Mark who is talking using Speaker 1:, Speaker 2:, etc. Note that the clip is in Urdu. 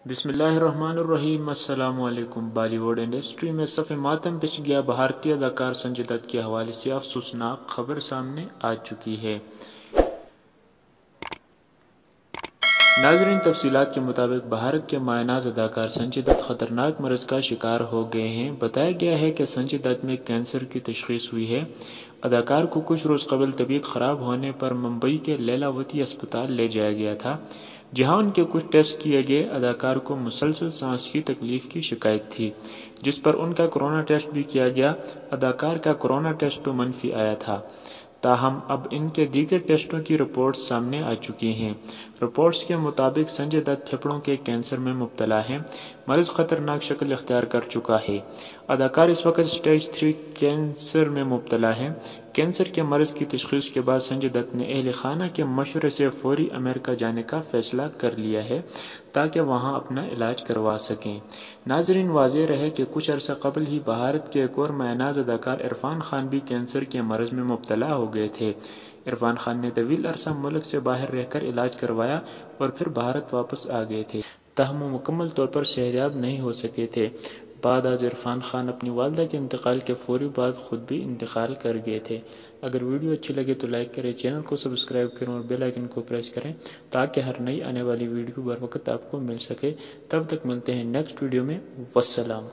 Speaker 1: بسم اللہ الرحمن الرحیم۔ السلام علیکم۔ بالی ووڈ انڈسٹری میں صف ماتم پچھ گیا بھارتی اداکار سنجے دت کے حوالے سے افسوسناک خبر سامنے آ چکی ہے۔ ناظرین، تفصیلات کے مطابق بھارت کے مایہ ناز اداکار سنجے دت خطرناک مرض کا شکار ہو گئے ہیں۔ بتایا گیا ہے کہ سنجے دت میں کینسر کی تشخیص ہوئی ہے۔ اداکار کو کچھ روز قبل طبیعت خراب ہونے پر ممبئی کے لیلاوتی اسپتال لے جایا گیا تھا، جہاں ان کے کچھ ٹیسٹ کیے گئے۔ اداکار کو مسلسل سانس کی تکلیف کی شکایت تھی، جس پر ان کا کورونا ٹیسٹ بھی کیا گیا۔ اداکار کا کورونا ٹیسٹ تو منفی آیا تھا، تاہم اب ان کے دیگر ٹیسٹوں کی رپورٹس سامنے آ چکی ہیں۔ رپورٹس کے مطابق سنجے دت پھیپھڑوں کے کینسر میں مبتلا ہیں۔ مرض خطرناک شکل اختیار کر چکا ہے۔ اداکار اس وقت اسٹیج 3 کینسر میں مبتلا ہیں۔ کینسر کے مرض کی تشخیص کے بعد سنجے دت نے اہل خانہ کے مشورے سے فوری امریکہ جانے کا فیصلہ کر لیا ہے تاکہ وہاں اپنا علاج کروا سکیں۔ ناظرین، واضح رہے کہ کچھ عرصہ قبل ہی بھارت کے ایک اور مایہ ناز اداکار عرفان خان بھی کینسر کے مرض میں مبتلا ہو گئے تھے۔ عرفان خان نے طویل عرصہ ملک سے باہر رہ کر علاج کروایا اور پھر بھارت واپس آ گئے تھے، تاہم وہ مکمل طور پر صحتیاب نہیں ہو سکے تھے۔ بعد از عرفان خان اپنی والدہ کے انتقال کے فوری بعد خود بھی انتقال کر گئے تھے۔ اگر ویڈیو اچھی لگے تو لائک کریں، چینل کو سبسکرائب کریں اور بیل آئیکن کو پریس کریں تاکہ ہر نئی آنے والی ویڈیو بر وقت آپ کو مل سکے۔ تب تک ملتے ہیں نیکسٹ ویڈیو میں۔ والسلام۔